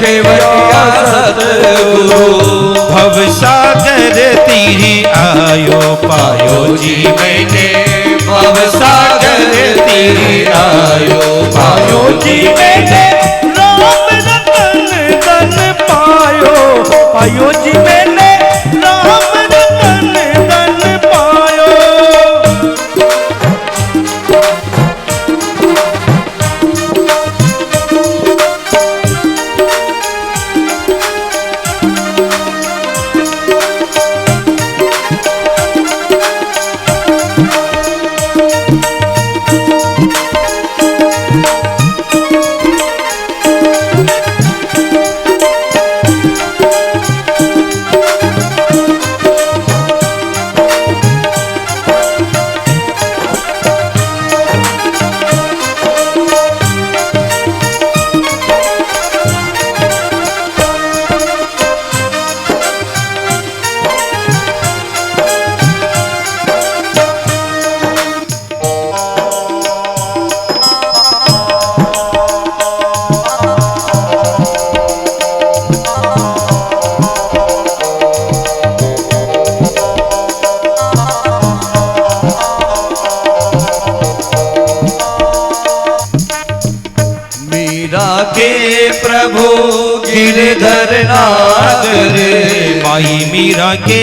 केवड़िया सतगुरु। भव सागर तीरी आयो पायो जी मैंने, भव सागर तीरी आयो पायो जी मैंने। राम रतन धन पायो, पायो जी मैंने राम रतन धन पायो। प्रभु गिरधर नागर, माई मीरा के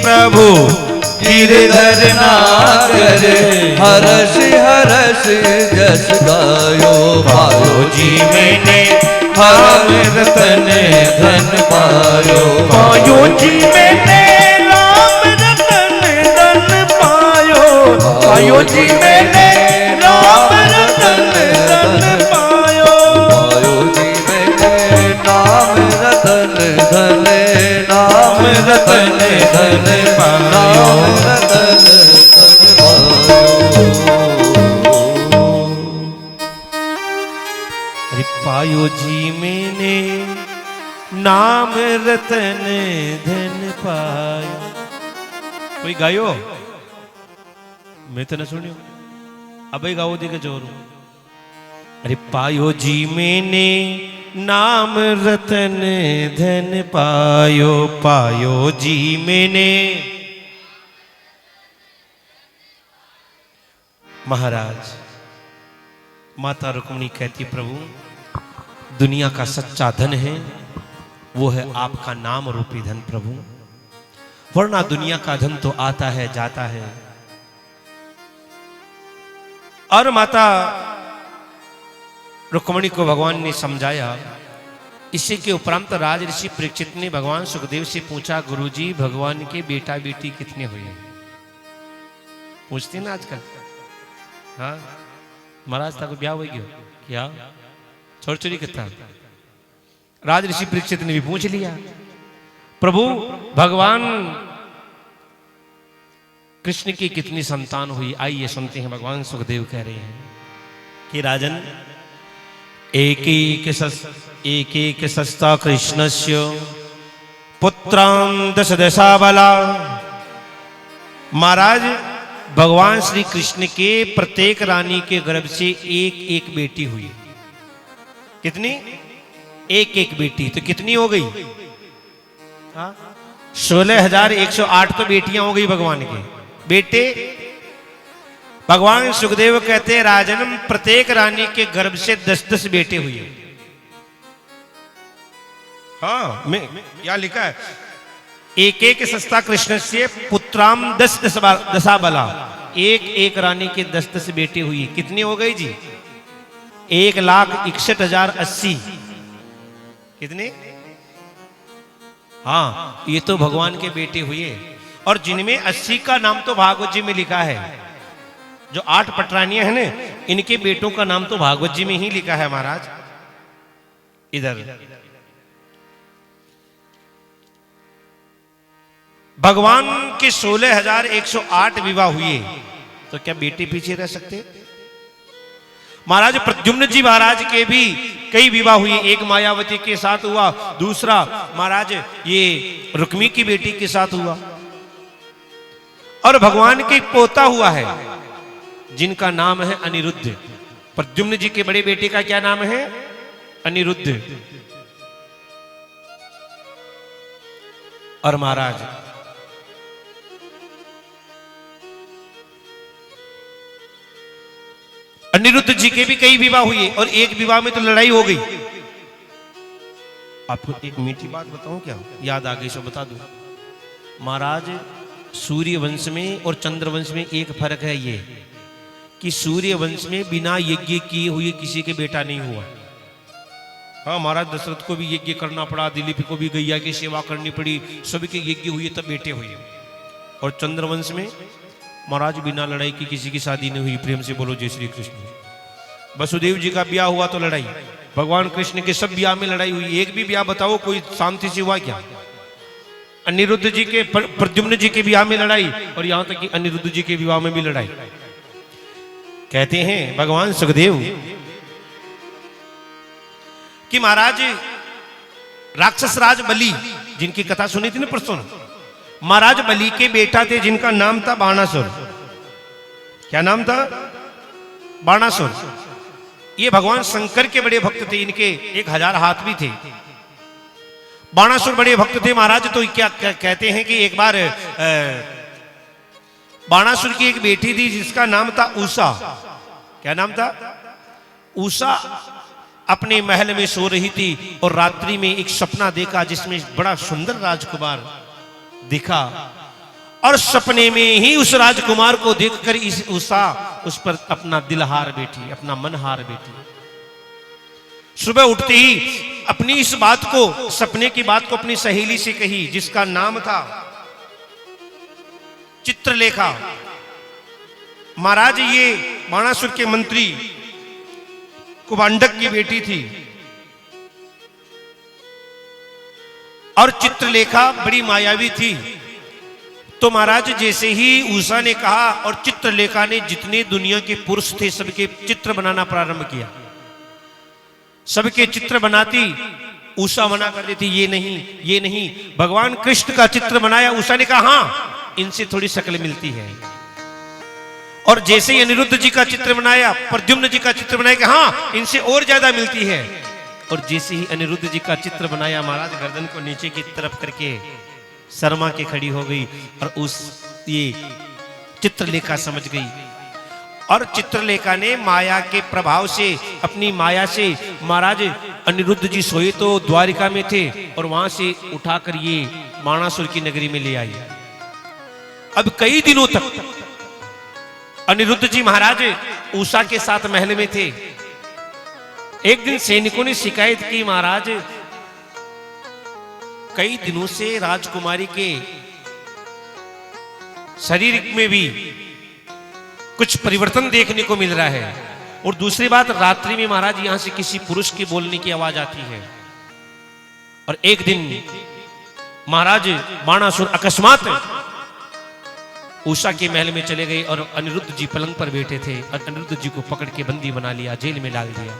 प्रभु गिरधर नागर। हरस हरस जस गायो पायो जी मैंने, राम रतन धन पायो पायो जी मैंने राम रतन धन पायो, पायो जी मैंने राम रतन धन पायो। पायो जी मैंने नाम रतन धन, नाम रतन धन पायो, रतन धन अरे पायो जी मैंने नाम रतन धन पायो। कोई गायो? मैं तो न सुनियो, अब गाओ दी के जोर। अरे पायो जी मैंने नाम रतन धन पायो, पायो जी मैंने। महाराज माता रुक्मिणी कहती, प्रभु दुनिया का सच्चा धन है वो है आपका नाम रूपी धन प्रभु, वरना दुनिया का धन तो आता है जाता है। और माता रुक्मिणी को भगवान ने समझाया। इसी के उपरांत राज ऋषि परीक्षित ने भगवान सुखदेव से पूछा, गुरुजी भगवान के बेटा बेटी कितने हुए? पूछते ना आजकल। हाँ महाराज था को ब्याह हो गयो क्या? छोर चोरी कितना? राज ऋषि परीक्षित ने भी पूछ लिया, प्रभु भगवान कृष्ण की कितनी संतान हुई? आइए सुनते हैं। भगवान सुखदेव कह रहे हैं कि राजन एक एक सस्ता कृष्णस्य पुत्रां दश दशा बला। महाराज भगवान श्री कृष्ण के प्रत्येक रानी के गर्भ से एक एक बेटी हुई। कितनी? एक एक बेटी। तो कितनी हो गई? 16,108 तो बेटियां हो गई भगवान के बेटे। भगवान सुखदेव कहते हैं, राजन प्रत्येक रानी के गर्भ से 10-10 बेटे हुए। हाँ मैं क्या लिखा है, एक एक सस्ता कृष्ण से पुत्राम 10 दशा बला। एक एक रानी के 10-10 बेटे हुई। कितनी हो गई जी? 1,61,080। कितने? हाँ ये तो भगवान के बेटे हुए। और जिनमें 80 का नाम तो भागवत जी में लिखा है। जो 8 पटरानियां हैं ना, इनके बेटों का नाम तो भागवत जी में ही लिखा है महाराज। इधर भगवान के 16,108 विवाह हुए, तो क्या बेटे पीछे रह सकते? महाराज प्रद्युम्न जी महाराज के भी कई विवाह हुए। एक मायावती के साथ हुआ, दूसरा महाराज ये रुक्मी की बेटी के साथ हुआ। और भगवान के पोता हुआ है जिनका नाम है अनिरुद्ध। प्रद्युम्न जी के बड़े बेटे का क्या नाम है? अनिरुद्ध। और महाराज अनिरुद्ध जी के भी कई विवाह हुए और एक विवाह में तो लड़ाई हो गई। आपको एक मीठी बात बताऊं क्या, याद आ गई सो बता दूं। महाराज सूर्य वंश में और चंद्र वंश में एक फर्क है ये कि सूर्य वंश में बिना यज्ञ किए हुए किसी के बेटा नहीं हुआ। हाँ, महाराज दशरथ को भी यज्ञ करना पड़ा, दिलीप को भी गैया की सेवा करनी पड़ी, सभी के यज्ञ हुए तब बेटे हुए। और चंद्रवंश में महाराज बिना लड़ाई की किसी की शादी नहीं हुई। प्रेम से बोलो जय श्री कृष्ण। वसुदेव जी का ब्याह हुआ तो लड़ाई, भगवान कृष्ण के सब ब्याह में लड़ाई हुई। एक भी ब्याह बताओ कोई शांति से हुआ क्या? अनिरुद्ध जी के प्रद्युम्न जी के विवाह में लड़ाई और यहां तक कि अनिरुद्ध जी के विवाह में भी लड़ाई। कहते हैं भगवान सुखदेव कि महाराज राक्षस राज बलि, जिनकी कथा सुनी थी ना परसों, महाराज बलि के बेटा थे जिनका नाम था बाणासुर। क्या नाम था? बाणासुर। ये भगवान शंकर के बड़े भक्त थे, इनके 1000 हाथ भी थे। बाणासुर बड़े भक्त थे महाराज। तो क्या कहते हैं कि एक बार बाणासुर की एक बेटी थी जिसका नाम था उषा। क्या नाम था? उषा अपने महल में सो रही थी और रात्रि में एक सपना देखा जिसमें बड़ा सुंदर राजकुमार दिखा और सपने में ही उस राजकुमार को देखकर इस उषा उस पर अपना दिल हार बैठी, अपना मन हार बैठी। सुबह उठते ही अपनी इस बात को, सपने की बात को अपनी सहेली से कही जिसका नाम था चित्रलेखा। महाराज ये बाणासुर के मंत्री कुभांडक की बेटी थी और चित्रलेखा बड़ी मायावी थी। तो महाराज जैसे ही उषा ने कहा और चित्रलेखा ने जितने दुनिया के पुरुष थे सबके चित्र बनाना प्रारंभ किया। सबके चित्र बनाती, उषा मना कर देती, ये नहीं ये नहीं। भगवान कृष्ण का चित्र बनाया, उषा ने कहा हाँ इनसे थोड़ी शक्ल मिलती है। और जैसे ही अनिरुद्ध जी का चित्र बनाया, प्रद्युम्न जी का चित्र बनाया कि हाँ इनसे और ज्यादा मिलती है। और जैसे ही अनिरुद्ध जी का चित्र बनाया, महाराज गर्दन को नीचे की तरफ करके शर्मा के खड़ी हो गई और उस ये चित्रलेखा समझ गई। और चित्रलेखा ने माया के प्रभाव से, अपनी माया से, महाराज अनिरुद्ध जी सोए तो द्वारिका में थे और वहां से उठाकर ये बाणासुर की नगरी में ले आई। अब कई दिनों तक अनिरुद्ध जी महाराज उषा के साथ महल में थे। एक दिन सैनिकों ने शिकायत की, महाराज कई दिनों से राजकुमारी के शरीर में भी कुछ परिवर्तन देखने को मिल रहा है। और दूसरी बात, रात्रि में महाराज यहां से किसी पुरुष के बोलने की आवाज आती है। और एक दिन महाराज बाणासुर अकस्मात उषा के महल में चले गए और अनिरुद्ध जी पलंग पर बैठे थे और अनिरुद्ध जी को पकड़ के बंदी बना लिया, जेल में डाल दिया।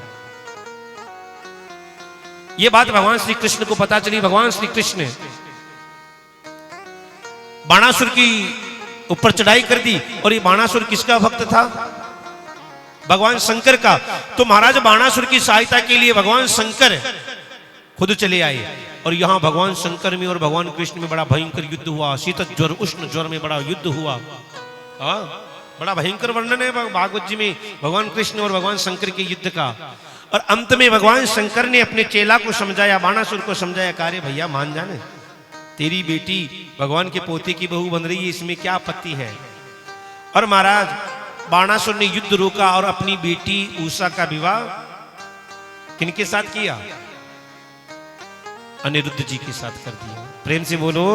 यह बात भगवान श्री कृष्ण को पता चली। भगवान श्री कृष्ण बाणासुर की ऊपर चढ़ाई कर दी। और ये बाणासुर किसका भक्त था? भगवान शंकर का। तो महाराज बाणासुर की सहायता के लिए भगवान शंकर खुद चले आए और यहां भगवान शंकर में और भगवान कृष्ण में बड़ा भयंकर युद्ध हुआ। शीतल ज्वर उष्ण ज्वर में बड़ा युद्ध हुआ। बड़ा भयंकर वर्णन है भागवत जी में भगवान कृष्ण और भगवान शंकर के युद्ध का। और अंत में भगवान शंकर ने अपने चेला को समझाया, बाणासुर को समझाया, कार्य भैया मान जाने, तेरी बेटी भगवान के पोते की बहू बन रही है, इसमें क्या आपत्ति है। और महाराज बाणासुर ने युद्ध रोका और अपनी बेटी उषा का विवाह किनके साथ किया? अनिरुद्ध जी के साथ कर दिया। प्रेम से बोलो।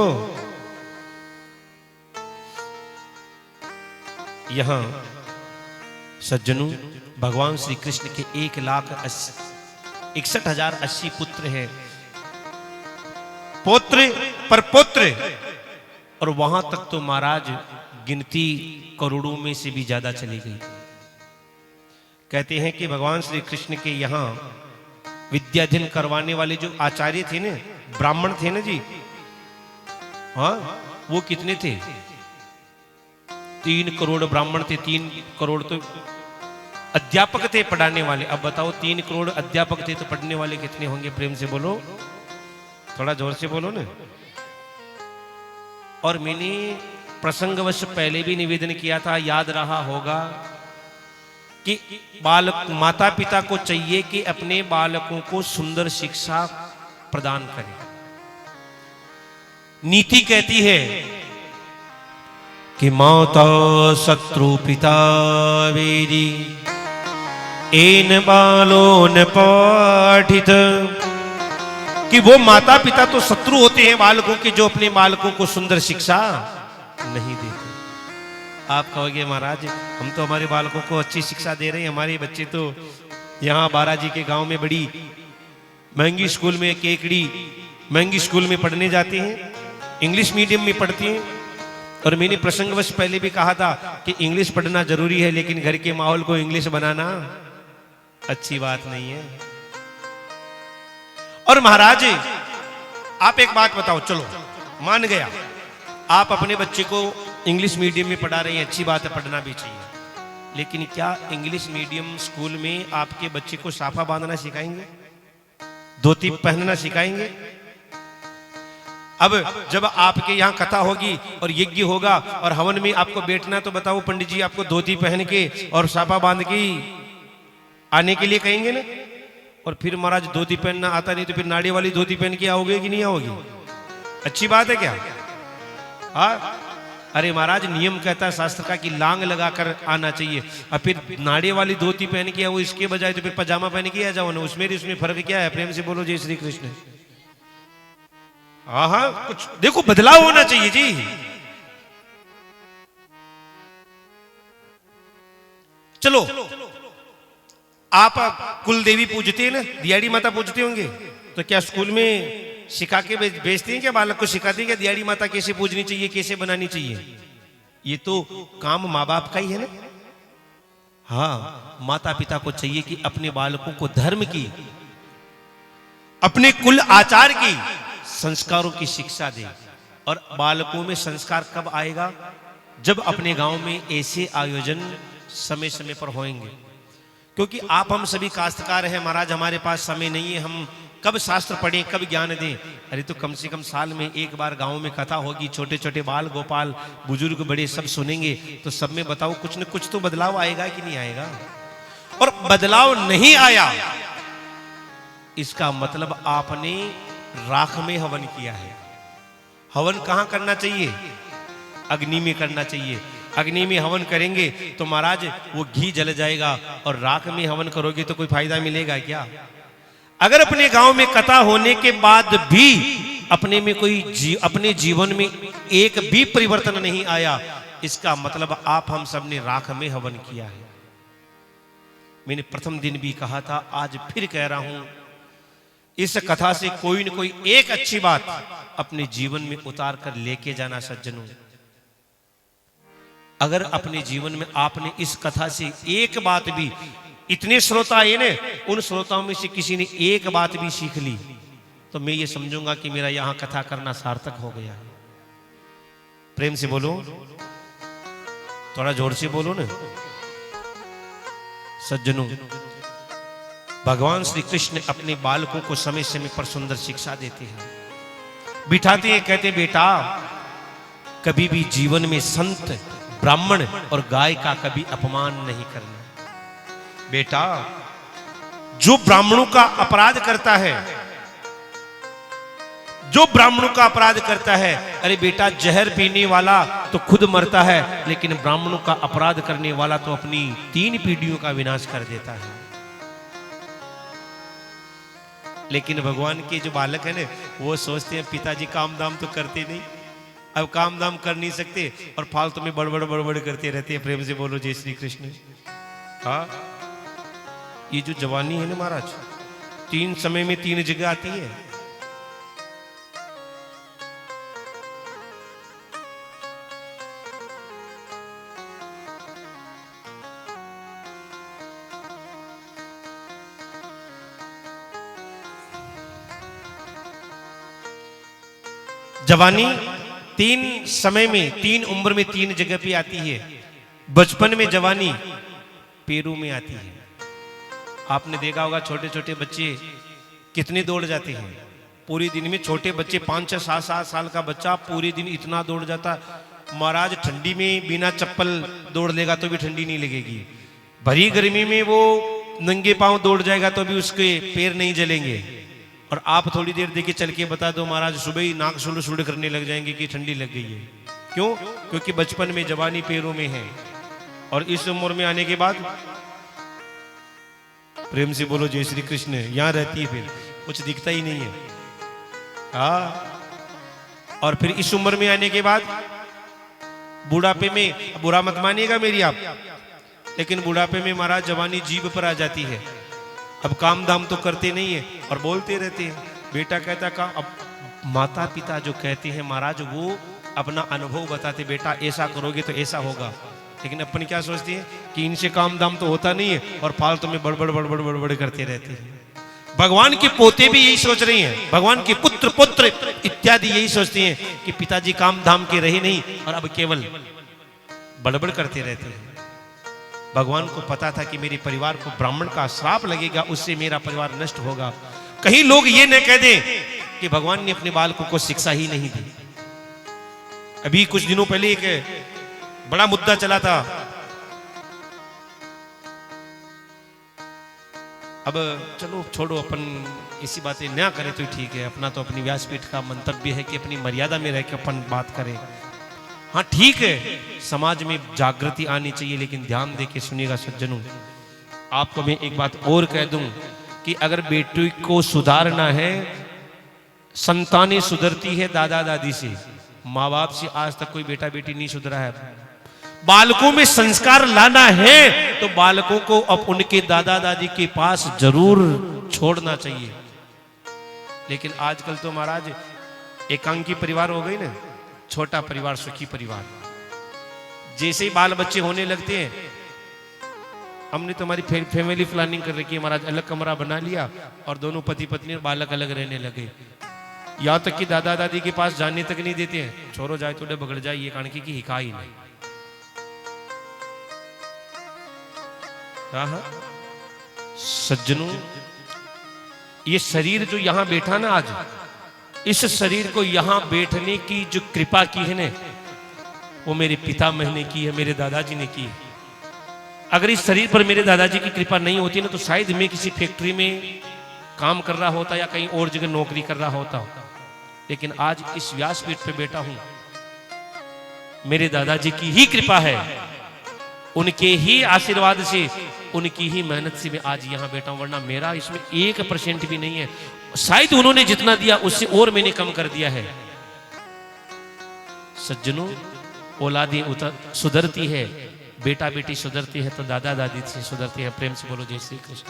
यहां सज्जनों भगवान श्री कृष्ण के 1,61,080 पुत्र हैं, पौत्र पर पुत्र। और वहां तक तो महाराज गिनती करोड़ों में से भी ज्यादा चली गई। कहते हैं कि भगवान श्री कृष्ण के यहाँ विद्याध्ययन करवाने वाले जो आचार्य थे ना, ब्राह्मण थे ना जी, हाँ वो कितने थे? 3 करोड़ ब्राह्मण थे। 3 करोड़ तो अध्यापक थे पढ़ाने वाले। अब बताओ 3 करोड़ अध्यापक थे तो पढ़ने वाले कितने होंगे? प्रेम से बोलो, थोड़ा जोर से बोलो ना। और मैंने प्रसंगवश पहले भी निवेदन किया था, याद रहा होगा कि बालक माता पिता को चाहिए कि अपने बालकों को सुंदर शिक्षा प्रदान करें। नीति कहती है कि माता शत्रु पिता वेदी एन बालोन पाठित, कि वो माता पिता तो शत्रु होते हैं बालकों के जो अपने बालकों को सुंदर शिक्षा नहीं देते। आप कहोगे महाराज हम तो हमारे बालकों को अच्छी शिक्षा दे रहे हैं, हमारे बच्चे तो यहाँ बाराजी के गांव में बड़ी महंगी स्कूल में, केकड़ी महंगी स्कूल में पढ़ने जाते हैं, इंग्लिश मीडियम में पढ़ते हैं। और मैंने प्रसंगवश पहले भी कहा था कि इंग्लिश पढ़ना जरूरी है, लेकिन घर के माहौल को इंग्लिश बनाना अच्छी बात नहीं है। और महाराज आप एक बात बताओ, चलो मान गया आप अपने बच्चे को इंग्लिश मीडियम में पढ़ा रहे हैं, अच्छी बात है, पढ़ना भी चाहिए, लेकिन क्या इंग्लिश मीडियम स्कूल में आपके बच्चे को साफा बांधना सिखाएंगे, धोती पहनना सिखाएंगे? अब जब आपके यहाँ कथा होगी और यज्ञ होगा और हवन में आपको बैठना, तो बताओ पंडित जी आपको धोती पहन के और साफा बांध के आने के लिए कहेंगे ना? और फिर महाराज धोती पहनना आता नहीं तो फिर नाड़ी वाली धोती पहन के आओगे कि नहीं आओगे? अच्छी बात है क्या? हाँ, अरे महाराज नियम कहता है शास्त्र का कि लांग लगाकर आना चाहिए, और फिर नाड़ी वाली धोती पहन के आओ, इसके बजाय तो फिर पजामा पहन के आ जाओ ना। उसमें फर्क क्या है? प्रेम से बोलो जय श्री कृष्ण। हाँ हाँ, कुछ देखो बदलाव होना चाहिए जी। चलो आप कुल देवी पूजते हैं ना, दियाड़ी माता पूजते होंगे, तो क्या स्कूल में सिखा के भेजते हैं क्या? बालक को सिखाते हैं क्या दियाड़ी माता कैसे पूजनी चाहिए, कैसे बनानी चाहिए? ये तो काम माँ बाप का ही है ना। हाँ, माता पिता को चाहिए कि अपने बालकों को धर्म की, अपने कुल आचार की, संस्कारों की शिक्षा दे। और बालकों में संस्कार कब आएगा? जब अपने गांव में ऐसे आयोजन समय समय पर होंगे। क्योंकि आप हम सभी काश्तकार हैं महाराज, हमारे पास समय नहीं है, हम कब शास्त्र पढ़ें, कब ज्ञान दें? अरे तो कम से कम साल में एक बार गांव में कथा होगी, छोटे छोटे बाल गोपाल बुजुर्ग बड़े सब सुनेंगे, तो सब में बताओ कुछ न कुछ तो बदलाव आएगा कि नहीं आएगा? और बदलाव नहीं आया इसका मतलब आपने राख में हवन किया है। हवन कहां करना चाहिए? अग्नि में करना चाहिए। अग्नि में हवन करेंगे तो महाराज वो घी जल जाएगा, और राख में हवन करोगे तो कोई फायदा मिलेगा क्या? अगर अपने गांव में कथा होने के बाद भी अपने में कोई अपने जीवन में एक भी परिवर्तन नहीं आया, इसका मतलब आप हम सब ने राख में हवन किया है। मैंने प्रथम दिन भी कहा था, आज फिर कह रहा हूं, इस कथा से कोई न कोई एक अच्छी बात अपने जीवन में उतार कर लेके जाना सज्जनों। अगर अपने जीवन में आपने इस कथा से एक बात भी, इतने श्रोता आए ने, उन श्रोताओं में से किसी ने एक बात भी सीख ली, तो मैं ये समझूंगा कि मेरा यहां कथा करना सार्थक हो गया। प्रेम से बोलो, थोड़ा जोर से बोलो ना सज्जनों। भगवान श्री कृष्ण अपने बालकों को समय समय पर सुंदर शिक्षा देते हैं, बिठाते हैं, कहते बेटा कभी भी जीवन में संत, ब्राह्मण और गाय का कभी अपमान नहीं करना। बेटा जो ब्राह्मणों का अपराध करता है, जो ब्राह्मणों का अपराध करता है, अरे बेटा जहर पीने वाला तो खुद मरता है, लेकिन ब्राह्मणों का अपराध करने वाला तो अपनी 3 पीढ़ियों का विनाश कर देता है। लेकिन भगवान के जो बालक है ना, वो सोचते हैं पिताजी काम दाम तो करते नहीं, अब काम दाम कर नहीं सकते और फालतू में बड़बड़ करते रहते हैं। प्रेम से बोलो जय श्री कृष्ण। हाँ, ये जो जवानी है ना महाराज, 3 समय में 3 जगह आती है। जवानी 3 समय में, 3 उम्र में 3 जगह पे आती है। बचपन में जवानी पैरों में आती है। आपने देखा होगा छोटे छोटे बच्चे कितने दौड़ जाते हैं, पूरे दिन में छोटे बच्चे 5 6 7 7 साल का बच्चा पूरे दिन इतना दौड़ जाता। महाराज ठंडी में बिना चप्पल दौड़ लेगा तो भी ठंडी नहीं लगेगी, भरी गर्मी में वो नंगे पांव दौड़ जाएगा तो भी उसके पैर नहीं जलेंगे। और आप थोड़ी देर देखिए चल के बता दो महाराज सुबह ही नाक सुड़ सुड़ करने लग जाएंगे कि ठंडी लग गई है। क्यों? क्योंकि बचपन में जवानी पैरों में है और इस उम्र में आने के बाद प्रेम से बोलो जय श्री कृष्ण, यहां रहती है फिर कुछ दिखता ही नहीं है। हाँ, और फिर इस उम्र में आने के बाद बुढ़ापे में, बुरा मत मानिएगा मेरी आप, लेकिन बुढ़ापे में महाराज जवानी जीभ पर आ जाती है। अब काम दाम तो करते नहीं है और बोलते रहते हैं। बेटा कहता का, अब माता पिता जो कहते हैं महाराज वो अपना अनुभव बताते, बेटा ऐसा करोगे तो ऐसा होगा। लेकिन अपन क्या सोचते हैं कि इनसे काम दाम तो होता नहीं है और फालतू में बड़बड़ बड़बड़ बड़बड़ करते रहते हैं। भगवान के पोते भी यही सोच रही हैं, भगवान के पुत्र पुत्र इत्यादि यही सोचते हैं कि पिताजी काम धाम के रहे नहीं और अब केवल बड़बड़ करते रहते हैं। भगवान को पता था कि मेरे परिवार को ब्राह्मण का श्राप लगेगा, उससे मेरा परिवार नष्ट होगा। कहीं लोग ये न कह दें कि भगवान ने अपने बालकों को शिक्षा ही नहीं दी। अभी कुछ दिनों पहले एक बड़ा मुद्दा चला था। अब चलो छोड़ो, अपन इसी बातें ना करें तो ठीक है। अपना तो अपनी व्यासपीठ का मंतव्य है कि अपनी मर्यादा में रह के अपन बात करें। हाँ ठीक है, समाज में जागृति आनी चाहिए, लेकिन ध्यान दे के सुनिएगा सज्जनों, आपको मैं एक बात और कह दूं कि अगर बेटी को सुधारना है, संतानें सुधरती है दादा दादी से, माँ बाप से आज तक कोई बेटा बेटी नहीं सुधरा है। बालकों में संस्कार लाना है तो बालकों को अब उनके दादा दादी के पास जरूर छोड़ना चाहिए। लेकिन आजकल तो महाराज एकांकी परिवार हो गई ना, छोटा परिवार सुखी परिवार। जैसे ही बाल बच्चे होने लगते हैं, हमने तो हमारी फैमिली प्लानिंग कर रखी है महाराज, अलग कमरा बना लिया और दोनों पति पत्नी और बालक अलग रहने लगे। यहां तक कि दादा दादी के पास जाने तक नहीं देते हैं, छोरो जाए तो बगड़ जाए, ये कानकी की हिका ही नहीं। हाँ सज्जनों, ये शरीर जो यहां बैठा ना आज, इस शरीर को यहां बैठने की जो कृपा की है ना, वो मेरे पितामह ने की है, मेरे दादाजी ने की है। अगर इस शरीर पर मेरे दादाजी की कृपा नहीं होती ना, तो शायद मैं किसी फैक्ट्री में काम कर रहा होता या कहीं और जगह नौकरी कर रहा होता। लेकिन आज इस व्यासपीठ पे बैठा हूं, मेरे दादाजी की ही कृपा है, उनके ही आशीर्वाद से, उनकी ही मेहनत से मैं आज यहां बैठा हूं, वरना मेरा इसमें 1% भी नहीं है। शायद उन्होंने जितना दिया उससे और मैंने कम कर दिया है। सज्जनों, औलादें सुधरती है, बेटा बेटी सुधरती है तो दादा दादी से सुधरती है। प्रेम से बोलो जय श्री कृष्ण।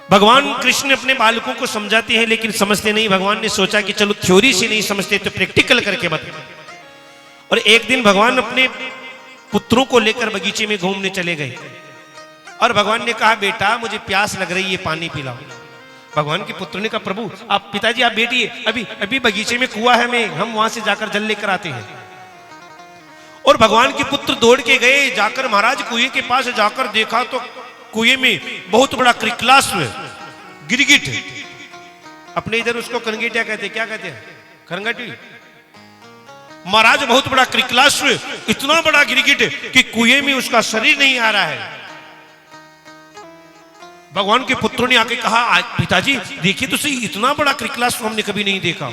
भगवान कृष्ण अपने बालकों को समझाते हैं लेकिन समझते नहीं। भगवान ने सोचा कि चलो थ्योरी से नहीं समझते तो प्रैक्टिकल करके बता। और एक दिन भगवान अपने पुत्रों को लेकर बगीचे में घूमने चले गए और भगवान ने कहा, बेटा मुझे प्यास लग रही है, पानी पिलाओ। भगवान के पुत्र ने कहा, प्रभु आप पिताजी आप बैठिए, अभी अभी बगीचे में कुआं है, में हम वहां से जाकर जल लेकर आते हैं। और भगवान के पुत्र दौड़ के गए, जाकर महाराज कुएं के पास जाकर देखा तो कुएं में बहुत बड़ा क्रिकलास गिरगिट, अपने इधर उसको कनगेटिया कहते हैं, क्या कहते हैं, खरंगटी। महाराज बहुत बड़ा क्रिकलास, इतना बड़ा गिरगिट कि कुएं में उसका शरीर नहीं आ रहा है। भगवान के पुत्रों ने आके कहा, पिताजी देखिए तो सही, इतना बड़ा क्रिकलास हमने कभी नहीं देखा।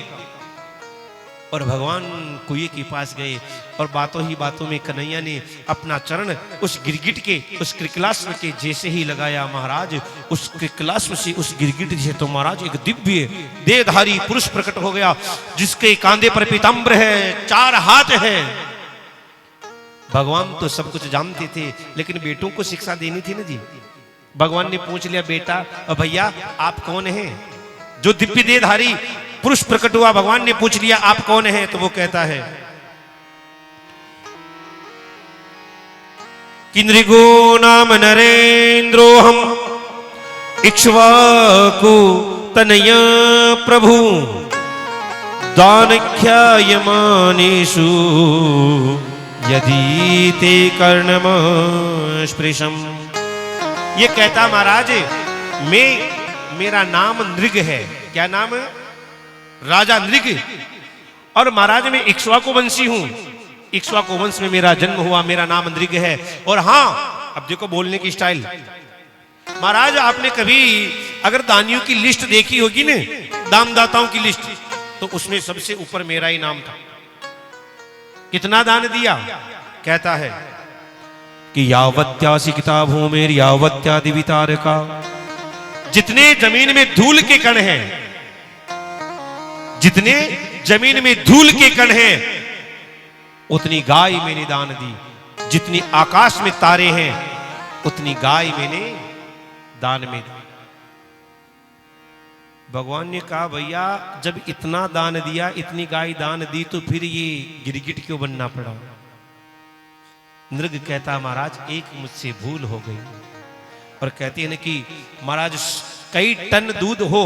और भगवान कुएं के पास गए और बातों ही बातों में कन्हैया ने अपना चरण उस गिरगिट के, उस क्रिकलास्म के जैसे ही लगाया, महाराज उस क्रिकलास्म से, उस गिरगिट से तो महाराज एक दिव्य देहधारी पुरुष प्रकट हो गया, जिसके कांधे पर पीताम्बर है, 4 हाथ है। भगवान तो सब कुछ जानते थे लेकिन बेटों को शिक्षा देनी थी ना जी। भगवान ने पूछ लिया, बेटा भैया आप कौन हैं? जो दिव्य देहधारी पुरुष प्रकट हुआ, भगवान ने पूछ लिया आप कौन हैं? तो वो कहता है कि नृगो नाम नरेंद्रोहम इक्ष्वाकु तनय प्रभु दानख्यायमानेषु यदि ते कर्णम स्पृशम। ये कहता महाराज मेरा नाम नृग है। क्या नाम है? राजा नृग। और महाराज मैं इक्ष्वाकु वंशी हूं, इक्ष्वाकु वंश में मेरा जन्म हुआ, मेरा नाम नृग है। और हां, अब देखो बोलने की स्टाइल। महाराज आपने कभी अगर दानियों की लिस्ट देखी होगी ना, दानदाताओं की लिस्ट, तो उसमें सबसे ऊपर मेरा ही नाम था। कितना दान दिया? कहता है कि यावत्यासी किताब हूं मेरी यावत्यादि वितारका, जितने जमीन में धूल के कण हैं, जितने जमीन में धूल के कण हैं, उतनी गाय मैंने दान दी। जितनी आकाश में तारे हैं, उतनी गाय मैंने दान में दी। भगवान ने कहा भैया जब इतना दान दिया, इतनी गाय दान दी, तो फिर ये गिरगिट क्यों बनना पड़ा? नृग कहता महाराज एक मुझसे भूल हो गई। और कहते हैं ना कि महाराज कई टन दूध हो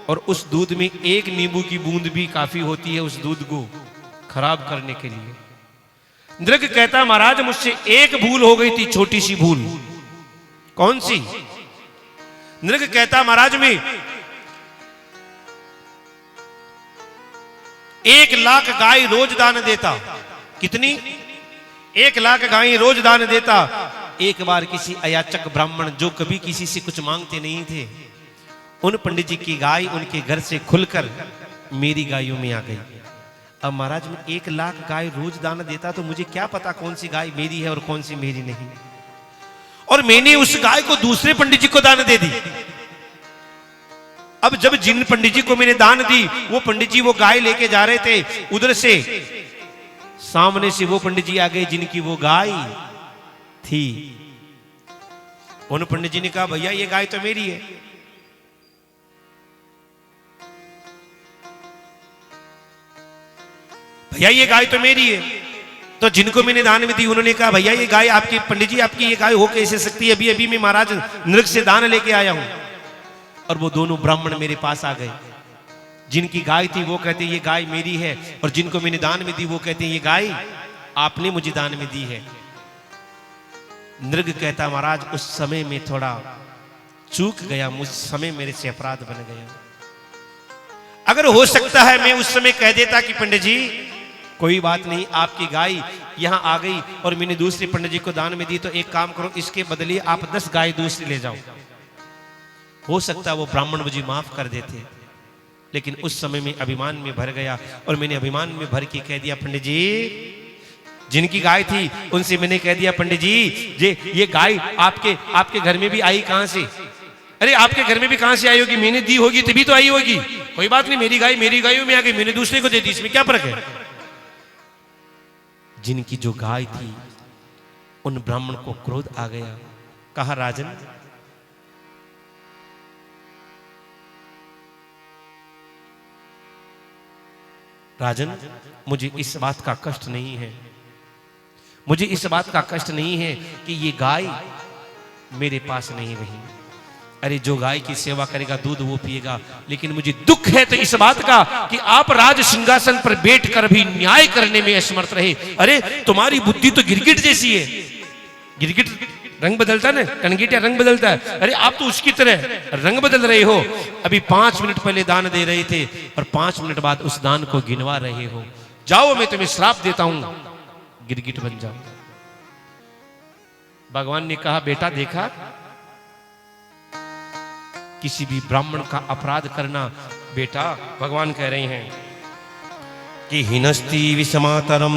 और उस दूध में एक नींबू की बूंद भी काफी होती है उस दूध को खराब करने के लिए। नृग कहता महाराज मुझसे एक भूल हो गई थी, छोटी सी भूल। कौन सी? नृग कहता महाराज में 1,00,000 गाय रोज दान देता। कितनी? 1,00,000 गाय रोज दान देता। एक बार किसी अयाचक ब्राह्मण जो कभी किसी से कुछ मांगते नहीं थे, उन पंडित जी की गाय उनके घर से खुलकर मेरी गायों में आ गई। अब महाराज मैं 1,00,000 गाय रोज दान देता, तो मुझे क्या पता कौन सी गाय मेरी है और कौन सी मेरी नहीं। और मैंने उस गाय को दूसरे पंडित जी को दान दे दी। अब जब जिन पंडित जी को मैंने दान दी, वो पंडित जी वो गाय लेके जा रहे थे, उधर से सामने से वो पंडित जी आ गए जिनकी वो गाय थी। उन पंडित जी ने कहा भैया ये गाय तो मेरी है। भैया ये गाय तो मेरी है। तो जिनको मैंने दान में दी उन्होंने कहा भैया ये गाय आपकी, पंडित जी आपकी ये गाय हो कैसे सकती है? अभी अभी मैं महाराज नृग से दान लेके आया हूं। और वो दोनों ब्राह्मण मेरे पास आ गए। जिनकी गाय थी वो कहते ये गाय मेरी है, और जिनको मैंने दान में दी वो कहते ये गाय आपने मुझे दान में दी है। नृग कहता महाराज उस समय में थोड़ा चूक गया, मुझ समय मेरे से अपराध बन गया। अगर हो सकता है मैं उस समय कह देता कि पंडित जी कोई बात नहीं, आपकी गाय यहां आ गई और मैंने दूसरे पंडित जी को दान में दी, तो एक काम करो इसके बदले आप 10 गाय दूसरी ले जाओ। हो सकता है वो ब्राह्मण मुझे माफ कर देते। लेकिन उस समय में अभिमान में भर गया और मैंने अभिमान में भर के कह दिया पंडित जी, जिनकी गाय थी उनसे मैंने कह दिया पंडित जी ये गाय आपके घर में भी आई कहां से? अरे आपके घर में भी कहां से आई होगी? मैंने दी होगी तभी तो आई होगी। कोई बात नहीं, मेरी गाय मेरी गायों में आ गई, मैंने दूसरे को दे दी, इसमें क्या फर्क है? जिनकी जो गाय थी उन ब्राह्मण को क्रोध आ गया। कहा राजन राजन मुझे इस बात का कष्ट नहीं है, मुझे इस बात का कष्ट नहीं है कि ये गाय मेरे पास नहीं रही। अरे जो गाय की सेवा करेगा दूध वो पिएगा, लेकिन मुझे दुख है तो इस बात का कि आप राज सिंहासन पर बैठकर भी न्याय करने में असमर्थ रहे। अरे तुम्हारी बुद्धि तो गिरगिट जैसी है। गिरगिट रंग बदलता है ना, कनगिटिया रंग बदलता है। अरे आप तो उसकी तरह रंग बदल रहे हो। अभी 5 मिनट पहले दान दे रहे थे और 5 मिनट बाद उस दान को गिनवा रहे हो। जाओ मैं तुम्हें श्राप देता हूं, गिरगिट बन जाओ। भगवान ने कहा बेटा देखा, किसी भी ब्राह्मण का अपराध करना, बेटा भगवान कह रहे हैं कि हिनस्ति विषमातरम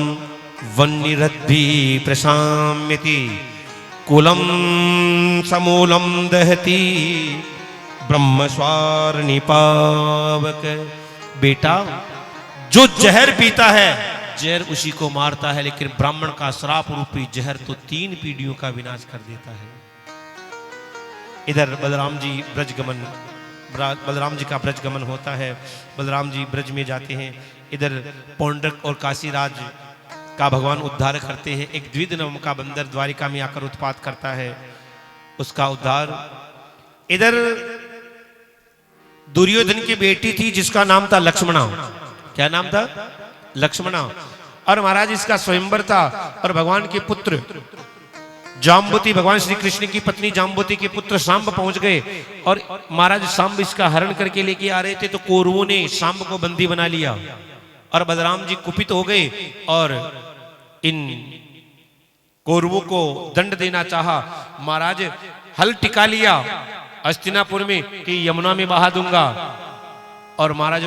वन्यरद्धि प्रशाम्यति कुलम समूलम दहती ब्रह्मस्वार निपावक। बेटा जो जहर पीता है जहर उसी को मारता है, लेकिन ब्राह्मण का श्राप रूपी जहर तो 3 पीढ़ियों का विनाश कर देता है। इधर बलराम जी ब्रजगमन, बलराम जी का ब्रजगमन होता है, बलराम जी ब्रज में जाते हैं। इधर पौंड्रक और काशीराज का भगवान उद्धार करते हैं। एक द्विध नाम का बंदर द्वारिका में आकर उत्पात करता है, उसका उद्धार। इधर दुर्योधन की बेटी थी जिसका नाम था लक्ष्मणा। क्या नाम था? लक्ष्मणा। और महाराज इसका स्वयंवर था और भगवान के पुत्र जाम्बुती, भगवान श्री कृष्ण की पत्नी जाम्बुती के पुत्र सांब पहुंच गए और महाराज सांब इसका हरण करके लेके आ रहे थे, तो कौरवों ने सांब को बंदी बना लिया और बलराम जी कुपित हो गए और इन कौरवों को दंड देना चाहा। महाराज हल टिका लिया हस्तिनापुर में कि यमुना में बहा दूंगा, और महाराज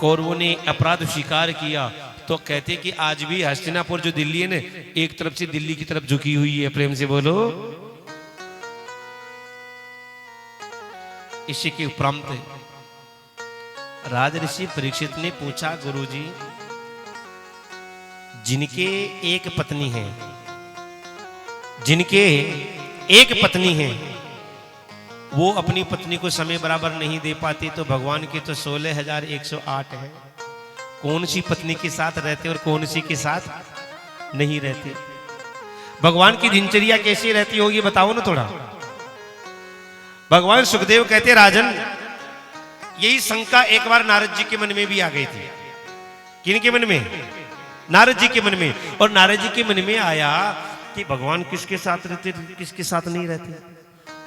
कौरवों ने अपराध स्वीकार किया। तो कहते कि आज भी हस्तिनापुर जो दिल्ली है ना, एक तरफ से दिल्ली की तरफ झुकी हुई है। प्रेम से बोलो। इसी के उपरांत राजऋषि परीक्षित ने पूछा, गुरुजी जिनके एक पत्नी है, जिनके एक पत्नी है, वो अपनी पत्नी को समय बराबर नहीं दे पाती, तो भगवान के तो 16,108 है। कौन सी पत्नी के साथ रहते और कौन सी के साथ नहीं रहते? भगवान की दिनचर्या कैसी रहती होगी बताओ ना थोड़ा। भगवान सुखदेव कहते, राजन यही शंका एक बार नारद जी के मन में भी आ गई थी। किनके मन में? नारद जी के मन में। और नारद जी के मन में आया कि भगवान किसके साथ रहते, किसके साथ नहीं रहते।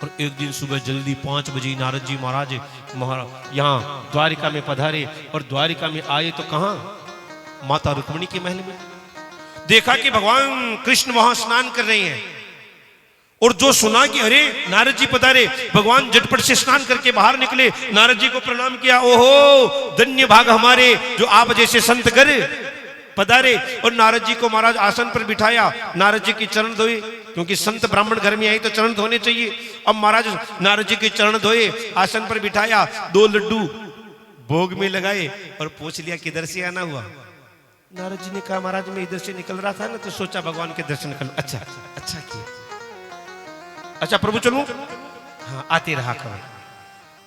और एक दिन सुबह जल्दी 5 बजे नारद जी महाराज यहाँ द्वारिका में पधारे, और द्वारिका में आए तो कहां? माता रुक्मिणी के महल में। देखा कि भगवान कृष्ण वहां स्नान कर रहे हैं, और जो सुना कि अरे नारद जी पधारे, भगवान झटपट से स्नान करके बाहर निकले, नारद जी को प्रणाम किया। ओहो धन्य भाग हमारे जो आप जैसे संत कर पधारे। और नारद जी को महाराज आसन पर बिठाया, नारद जी की चरण धोए, क्योंकि संत ब्राह्मण घर में आए तो चरण धोने चाहिए। अब महाराज नारद जी के चरण धोए, आसन पर बिठाया, 2 लड्डू भोग में लगाए और पूछ लिया किधर से आना हुआ। नारद जी ने कहा, महाराज मैं इधर से निकल रहा था ना, तो सोचा भगवान के दर्शन कर। अच्छा किया, अच्छा प्रभु चलूं? हाँ आते रहा करो।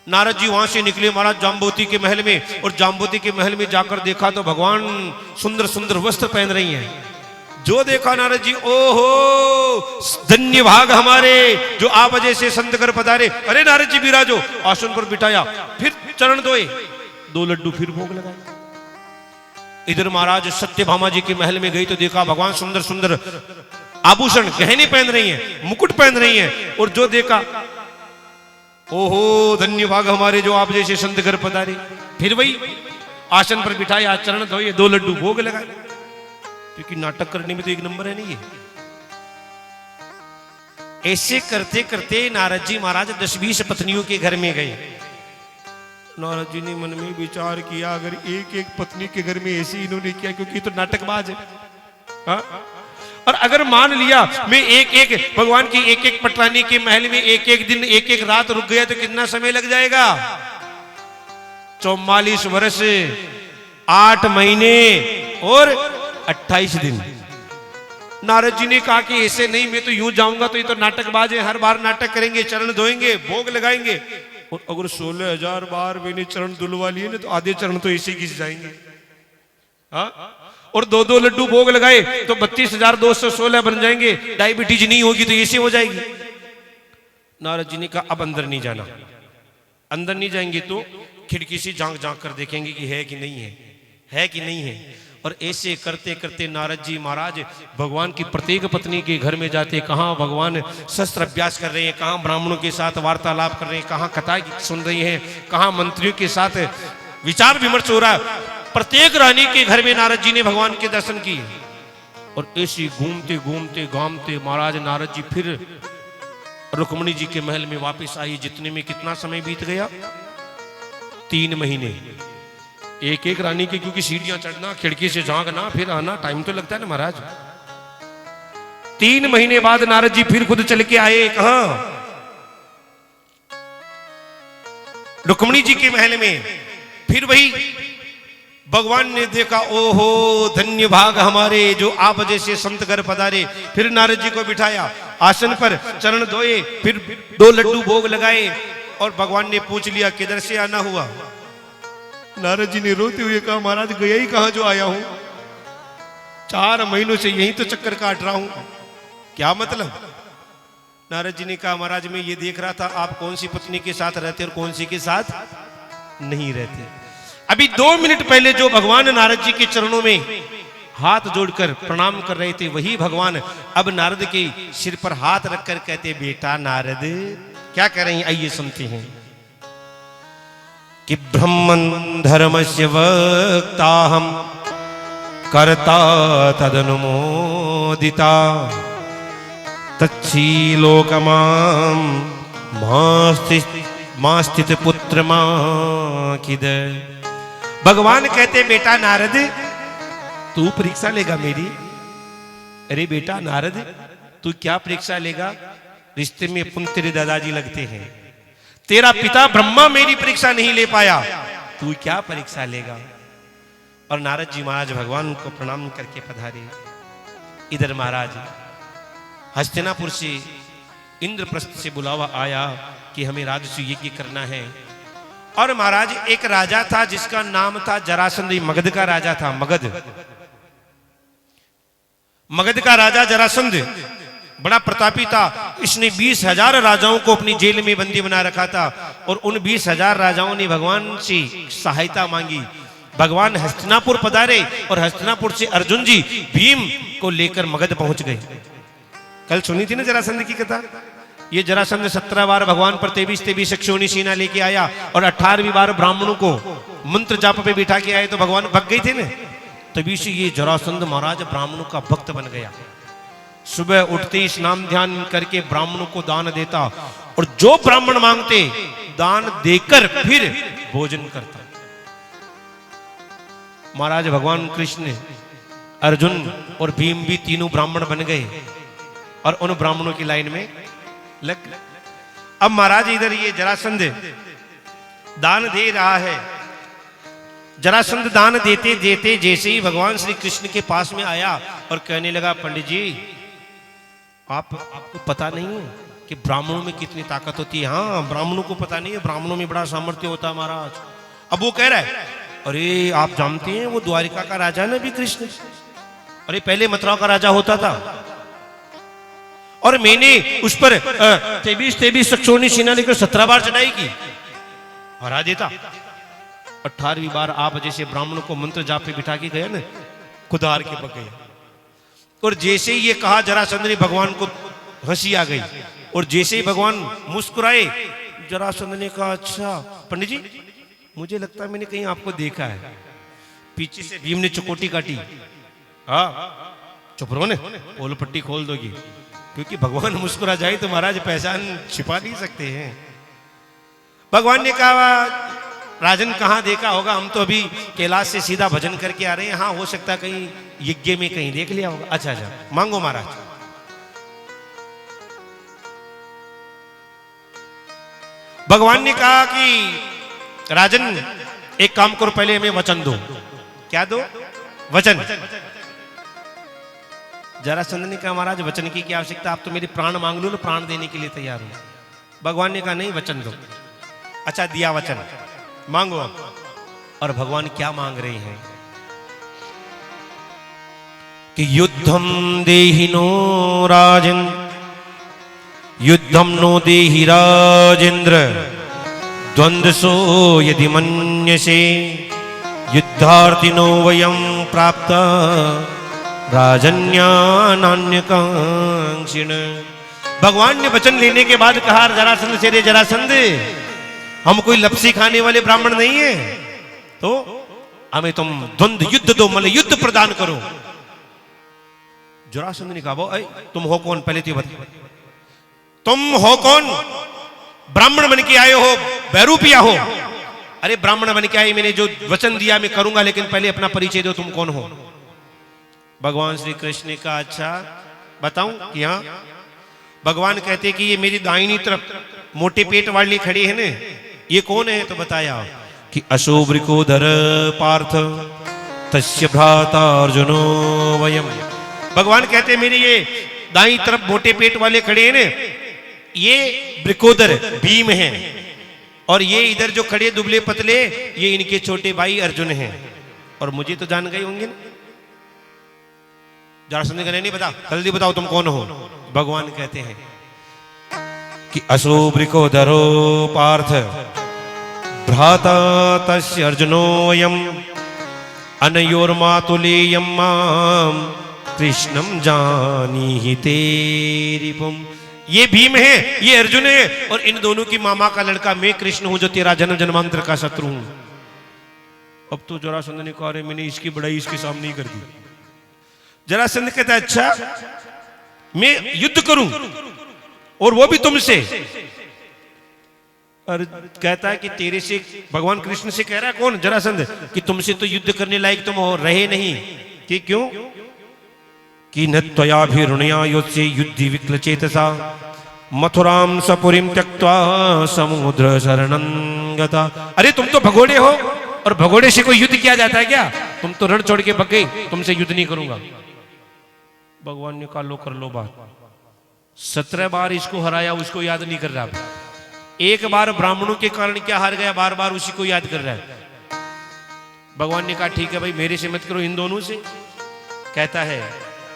नारद जी वहां से निकले महाराज जाम्बुती के महल में, और जाम्बुती के महल में जाकर देखा तो भगवान सुंदर सुंदर वस्त्र पहन रही हैं। जो देखा नारद जी, ओहो धन्य भाग हमारे जो आप जैसे संत कर पधारे। अरे नारद जी विराजो, आसन पर बिठाया, फिर चरण धोए, 2 लड्डू फिर भोग लगाए। इधर महाराज सत्यभामा जी के महल में गई तो देखा भगवान सुंदर सुंदर आभूषण गहने पहन रही हैं, मुकुट पहन रही हैं। और जो देखा, ओहो धन्य भाग हमारे जो आप जैसे संत घर पधारे। फिर वही आसन पर बिठाया, चरण धोए, 2 लड्डू भोग लगाए। क्योंकि नाटक करने में तो एक नंबर है नहीं है। ऐसे करते करते नारद जी महाराज 10-20 पत्नियों के घर में गए। नारद जी ने मन में विचार किया, अगर एक एक पत्नी के घर में ऐसे इन्होंने किया, क्योंकि तो नाटकबाज है। हा? और अगर मान लिया मैं एक एक भगवान की एक एक पटरानी के महल में एक एक दिन एक एक रात रुक गया तो कितना समय लग जाएगा? 44 वर्ष 8 महीने और 28 दिन। नारद जी ने कहा कि ऐसे नहीं, मैं तो यूं जाऊंगा तो ये तो नाटकबाज है, हर बार नाटक करेंगे, चरण धोएंगे, भोग लगाएंगे। और अगर 16,000 बार मैंने चरण धुलवा लिए ना तो आधे चरण तो ऐसे घिस जाएंगे। हाँ? और 2-2 लड्डू भोग लगाए तो 32,216 बन जाएंगे। डायबिटीज नहीं होगी तो ऐसे हो जाएगी। नारद जी ने कहा अब अंदर नहीं जाना। अंदर नहीं जाएंगे तो खिड़की से झांक झांक कर देखेंगे कि है कि नहीं है, है कि नहीं है। और ऐसे करते करते नारद जी महाराज भगवान की प्रत्येक पत्नी के घर में जाते, कहाँ भगवान शस्त्र अभ्यास कर रहे हैं, कहाँ ब्राह्मणों के साथ वार्तालाप कर रहे हैं, कहाँ कथा सुन रही हैं, कहाँ मंत्रियों के साथ विचार विमर्श हो रहा है। प्रत्येक रानी के घर में नारद जी ने भगवान के दर्शन किए। और ऐसे घूमते घूमते घामते महाराज नारद जी फिर रुक्मिणी जी के महल में वापस आई। जितने में कितना समय बीत गया? 3 महीने। एक एक रानी के, क्योंकि सीढ़ियां चढ़ना, खिड़की से झांकना, फिर आना, टाइम तो लगता है ना महाराज। 3 महीने बाद नारद जी फिर खुद चल के आए। कहां? रुक्मिणी जी के महल में। फिर वही भगवान ने देखा, ओहो धन्य भाग हमारे जो आप जैसे संत घर पधारे। फिर नारद जी को बिठाया, आसन पर चरण धोए, फिर 2 लड्डू भोग लगाए। और भगवान ने पूछ लिया किधर से आना हुआ? नारद जी ने रोते हुए कहा, महाराज गया ही कहां जो आया हूं, 4 महीनों से यहीं तो चक्कर काट रहा हूं। क्या मतलब? नारद जी ने कहा, महाराज मैं ये देख रहा था आप कौन सी पत्नी के साथ रहते और कौन सी के साथ नहीं रहते। अभी 2 मिनट पहले जो भगवान नारद जी के चरणों में हाथ जोड़कर प्रणाम कर रहे थे, वही भगवान अब नारद के सिर पर हाथ रखकर कहते, बेटा नारद क्या कह रहे हैं, आइए सुनते हैं। कि ब्रह्मन् धर्मस्य वक्ताहं कर्ता तदनुमोदिता तच्छीलोकमां मास्तित पुत्र माकिद। भगवान कहते, बेटा नारद तू परीक्षा लेगा मेरी? अरे बेटा नारद तू क्या परीक्षा लेगा? रिश्ते में पुन तेरे दादाजी लगते हैं, तेरा पिता ब्रह्मा मेरी परीक्षा नहीं ले पाया, तू क्या परीक्षा लेगा? और नारद जी महाराज भगवान को प्रणाम करके पधारे। इधर महाराज हस्तिनापुर से इंद्रप्रस्थ से बुलावा आया कि हमें राजसूय यज्ञ करना है। और महाराज एक राजा था जिसका नाम था जरासंध, मगध का राजा था। मगध का राजा जरासंध बड़ा प्रतापी था। इसने 20,000 राजाओं को अपनी जेल में बंदी बना रखा था और उन 20,000 राजाओं ने भगवान से सहायता मांगी। भगवान हस्तिनापुर पधारे और हस्तिनापुर से अर्जुन जी भीम को लेकर मगध पहुंच गए। कल सुनी थी ना जरासंध की कथा। ये जरासंध 17 बार भगवान पर 23 अक्षौणी सेना लेके आया और 18वीं बार ब्राह्मणों को मंत्र जाप पे बिठा के आए तो भगवान भग गए थे ना। तभी से ये जरासंध महाराज ब्राह्मणों का भक्त बन गया। सुबह उठते ही स्नान ध्यान करके ब्राह्मणों को दान देता और जो ब्राह्मण मांगते दान देकर फिर भोजन करता। महाराज भगवान कृष्ण, अर्जुन और भीम भी तीनों ब्राह्मण बन गए और उन ब्राह्मणों की लाइन में लग। अब महाराज इधर ये जरासंध दान दे रहा है। जरासंध दान देते देते जैसे ही भगवान श्री कृष्ण के पास में आया और कहने लगा, पंडित जी आपको पता नहीं है कि ब्राह्मणों में कितनी ताकत होती है? हाँ, ब्राह्मणों को पता नहीं है, ब्राह्मणों में बड़ा सामर्थ्य होता है महाराज। अब वो कह रहा है, अरे आप जानते हैं वो द्वारिका का राजा ना भी कृष्ण, अरे पहले मथुरा का राजा होता था और मैंने उस पर 23 अक्षौणी सेना लेकर 17 बार चढ़ाई की, हरा देता। 18वीं बार आप जैसे ब्राह्मणों को मंत्र जाप पे बिठा के गए ना, खुद हार के पक गए। और जैसे ही ये कहा जरासंध ने, भगवान को हंसी आ गई और जैसे ही भगवान मुस्कुराए, जरासंध ने कहा, अच्छा पंडित जी मुझे लगता है मैंने कहीं आपको देखा है। पीछे से भीम ने चुकोटी काटी। हाँ चुप रहो ने, पोल पट्टी खोल दोगी, क्योंकि भगवान मुस्कुरा जाए तो महाराज पहचान छिपा नहीं सकते हैं। भगवान ने कहा, राजन कहाँ देखा होगा, हम तो अभी कैलाश से सीधा भजन करके आ रहे हैं। हाँ हो सकता है कहीं यज्ञ में कहीं देख लिया होगा। अच्छा अच्छा मांगो महाराज। भगवान ने कहा कि राजन एक काम करो, पहले हमें वचन दो। क्या दो? वचन। जरासंध ने कहा, महाराज वचन की क्या आवश्यकता, आप तो मेरे प्राण मांग लो ना, प्राण देने के लिए तैयार हूं। भगवान ने कहा, नहीं वचन दो। अच्छा दिया वचन, मांगो आप। और भगवान क्या मांग रहे हैं कि युद्धम देहि नो राजन, युद्धम नो देहि राजेंद्र, द्वंद्वसो यदि मन्यसे, युद्धार्थिनो वयं प्राप्त राजन्यानान्यकांक्षिण। भगवान ने वचन लेने के बाद कहा जरासंध से, रे जरासंध हम कोई लपसी खाने वाले ब्राह्मण नहीं है, तो हमें तुम द्वंद्व युद्ध दो, मतलब युद्ध प्रदान करो। जरासंध ने कहा, तुम हो कौन, पहले तो बताओ तुम हो कौन? ब्राह्मण बन के आए हो, बैरूपिया हो? अरे ब्राह्मण बन के आए, मैंने जो वचन दिया मैं करूंगा, लेकिन पहले अपना परिचय दो, तुम कौन हो? भगवान श्री कृष्ण ने कहा, अच्छा बताऊं कि हाँ। भगवान कहते कि ये मेरी दाहिनी तरफ मोटे पेट वाली खड़ी है ना, ये कौन है? तो बताया कि अशोभृकोधर पार्थ तस्य भ्राता अर्जुनो वयम। भगवान कहते मेरे ये दाई तरफ मोटे पेट वाले खड़े हैं ना, ये वृकोदर भीम हैं, और ये इधर जो खड़े दुबले पतले, ये इनके छोटे भाई अर्जुन हैं। और मुझे तो जान गए होंगे ना। जरासंध ने नहीं बता, जल्दी बताओ तुम कौन हो? भगवान कहते हैं कि अशोभृकोधरो पार्थ भ्राता तस्य अर्जुनो वयम, अनयोर्मातुलेयं मां कृष्णं जानीहि ते रिपुम। ये भीम है, ये अर्जुन है, और इन दोनों की मामा का लड़का मैं कृष्ण हूं जो तेरा जन्म जन्मांतर का शत्रु हूं। अब तो जरासंध ने कहा, मैंने इसकी बड़ाई इसके सामने ही कर दी। जरासंध कहता है, अच्छा मैं युद्ध करूं और वो भी तुमसे? और कहता है कि तेरे से, भगवान कृष्ण से कह रहा है कौन? जरासंध, कि तुमसे तो युद्ध करने लायक तुम हो रहे नहीं। कि क्यों? कि न त्वया भी ऋणया योत्से युद्धि विक्ल चेतसा मथुराम सपुरीम त्यक्त्वा समुद्र शरणं गता। अरे तुम तो भगोड़े हो, और भगोड़े से कोई युद्ध किया जाता है क्या? तुम तो रण छोड़ के भग गए, तुमसे युद्ध नहीं करूंगा। भगवान ने कहा, लो कर लो बात। 17 बार इसको हराया, उसको याद नहीं कर रहा। एक बार ब्राह्मणों के कारण क्या हार गया, बार बार उसी को याद कर रहा है। भगवान ने कहा, ठीक है भाई, मेरे से मत करो, इन दोनों से। कहता है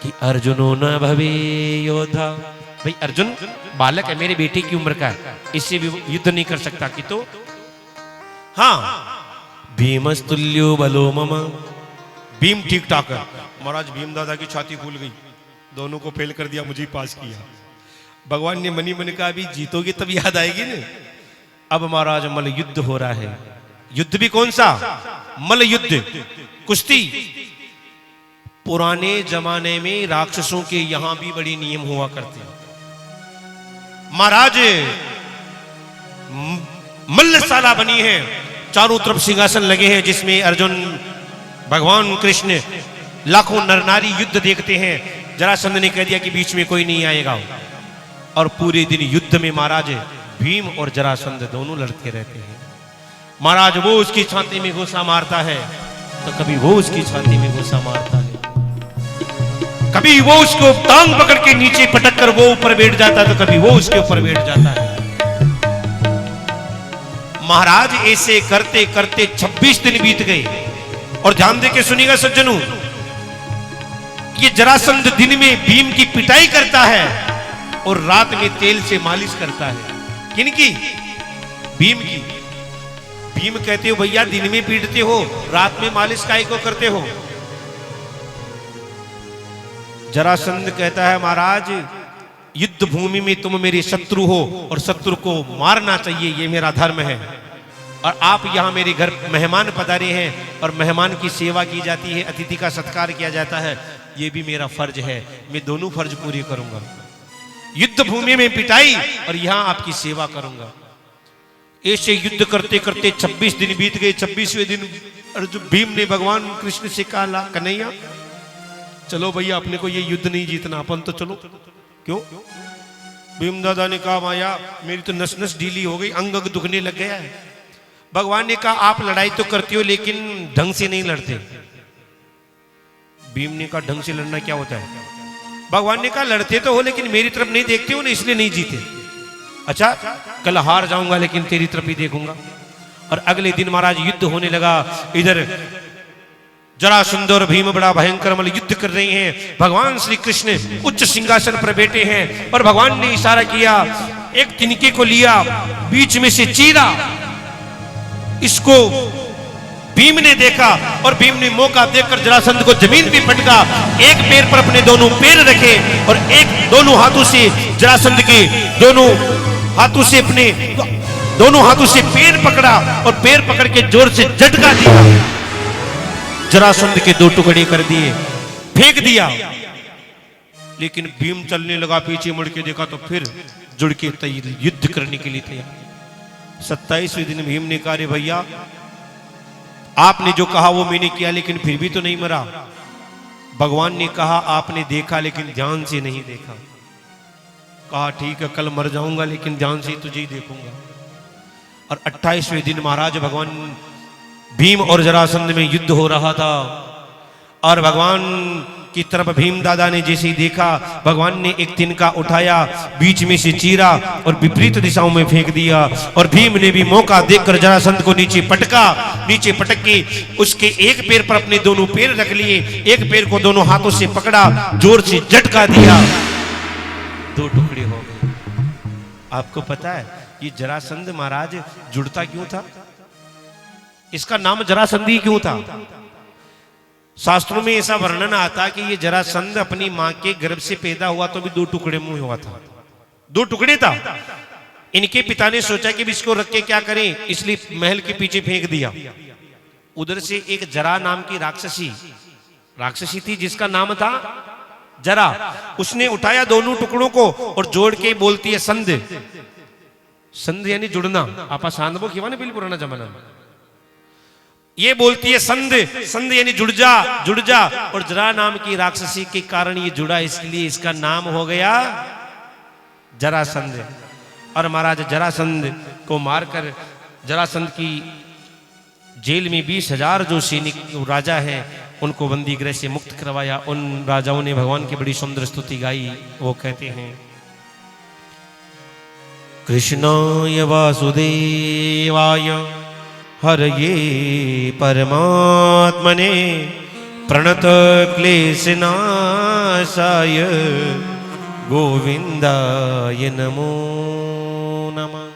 कि अर्जुनो न भवे योद्धा। भाई अर्जुन बालक है, मेरे बेटे की उम्र का है, इससे भी युद्ध नहीं कर सकता। कि तो हाँ, भीमस्तुल्यो बलो मम। भीम ठीक ठाक है। महाराज भीम दादा की छाती फूल गई, दोनों को फेल कर दिया, मुझे ही पास किया। भगवान ने मनी मन कहा, अभी जीतोगे तब याद आएगी ना। अब महाराज मल युद्ध हो रहा है। युद्ध भी कौन सा? मल युद्ध, कुश्ती। पुराने जमाने में राक्षसों के यहां भी बड़ी नियम हुआ करते हैं। महाराज मल्लशाला बनी है, चारों तरफ सिंहासन लगे हैं, जिसमें अर्जुन, भगवान कृष्ण, लाखों नर नारी युद्ध देखते हैं। जरासंध ने कह दिया कि बीच में कोई नहीं आएगा, और पूरे दिन युद्ध में महाराज भीम और जरासंध दोनों लड़ते रहते हैं। महाराज वो उसकी छाती में घुसा मारता है, तो कभी वो उसकी छाती में घुसा मारता है, कभी वो उसको टांग पकड़ के नीचे पटक कर वो ऊपर बैठ जाता है, तो कभी वो उसके ऊपर बैठ जाता है। महाराज ऐसे करते करते 26 दिन बीत गए। और ध्यान दे के सुनिएगा सज्जनों, ये जरासंध दिन में भीम की पिटाई करता है और रात में तेल से मालिश करता है। किनकी? भीम की। भीम कहते हो, भैया दिन में पीटते हो, रात में मालिश काहे को करते हो? जरासंध कहता है, महाराज युद्ध भूमि में तुम मेरे शत्रु हो, और शत्रु को मारना चाहिए, ये मेरा धर्म है। और आप यहां मेरे घर मेहमान पधारे हैं, और मेहमान की सेवा की जाती है, अतिथि का सत्कार किया जाता है, ये भी मेरा फर्ज है। मैं दोनों फर्ज पूरी करूंगा, युद्ध भूमि में पिटाई और यहां आपकी सेवा करूंगा। ऐसे युद्ध करते करते 26 दिन बीत गए। 26वें दिन अर्जुन भीम ने भगवान कृष्ण से कहा, कन्हैया चलो भैया, अपने को ये युद्ध नहीं जीतना, अपन तो चलो। क्यों? भीम दादा ने कहा, माया मेरी तो नस नस ढीली हो गई, अंग अंग दुखने लग गया है। भगवान ने कहा, आप लड़ाई तो करते हो लेकिन ढंग से नहीं लड़ते। भीम ने कहा, ढंग से लड़ना क्या होता है? भगवान ने कहा, लड़ते तो हो लेकिन मेरी तरफ नहीं देखते हो ना, इसलिए नहीं जीते। अच्छा, कल हार जाऊंगा लेकिन तेरी तरफ ही देखूंगा। और अगले दिन महाराज युद्ध होने लगा। इधर जरासंध और भीम बड़ा भयंकर मल युद्ध कर रहे हैं। भगवान श्री कृष्ण उच्च सिंहासन पर बैठे हैं, और भगवान ने इशारा किया, एक तिनके को लिया, बीच में से चीरा। इसको भीम ने देखा, और भीम ने मौका देखकर जरासंध को जमीन पे पटका। एक पैर पर अपने दोनों पैर रखे, और दोनों हाथों से जरासंध के दोनों हाथों से अपने दोनों हाथों से पैर पकड़ा, और पैर पकड़ के जोर से झटका दिया। जरासंध के 2 टुकड़े कर दिए, फेंक दिया। लेकिन भीम चलने लगा, पीछे मुड़ के देखा तो फिर जुड़ के युद्ध करने के लिए तैयार। 27वें दिन भीम ने कहा, भैया आपने जो कहा वो मैंने किया, लेकिन फिर भी तो नहीं मरा। भगवान ने कहा, आपने देखा लेकिन ध्यान से नहीं देखा। कहा, ठीक है, कल मर जाऊंगा लेकिन ध्यान से तुझे ही देखूंगा। और 28वें दिन महाराज भगवान भीम और जरासंध में युद्ध हो रहा था, और भगवान की तरफ भीम दादा ने जैसे ही देखा, भगवान ने एक तिनका उठाया, बीच में से चीरा और विपरीत दिशाओं में फेंक दिया। और भीम ने भी मौका देखकर जरासंध को नीचे पटका। नीचे पटक के उसके एक पैर पर अपने दोनों पैर रख लिए, एक पैर को दोनों हाथों से पकड़ा, जोर से झटका दिया, 2 टुकड़े हो गए। आपको पता है ये जरासंध महाराज जुड़ता क्यों था? इसका नाम जरासंधी क्यों था? शास्त्रों में ऐसा वर्णन आता कि ये जरासंध अपनी मां के गर्भ से पैदा हुआ तो भी 2 टुकड़े में हुआ था, 2 टुकड़े था। इनके पिता ने सोचा कि इसको रख के क्या करें, इसलिए महल के पीछे फेंक दिया। उधर से एक जरा नाम की राक्षसी थी जिसका नाम था जरा, उसने उठाया दोनों टुकड़ों को और जोड़ के बोलती है संध। संध यानी जुड़ना, आपा सांदबो खिवा ने पहले पुराना जमाना में, ये बोलती है संध, संध यानी जुड़ जा। और जरा नाम की राक्षसी के कारण ये जुड़ा, इसलिए इसका नाम हो गया जरासंध। और महाराज जरासंध को मारकर जरासंध की जेल में 20,000 जो सैनिक राजा हैं उनको बंदी गृह से मुक्त करवाया। उन राजाओं ने भगवान की बड़ी सुंदर स्तुति गाई। वो कहते हैं, कृष्णाय वासुदेवाय हरये परमात्मने प्रणत क्लेशनाशाय गोविंदाय नमो नमः।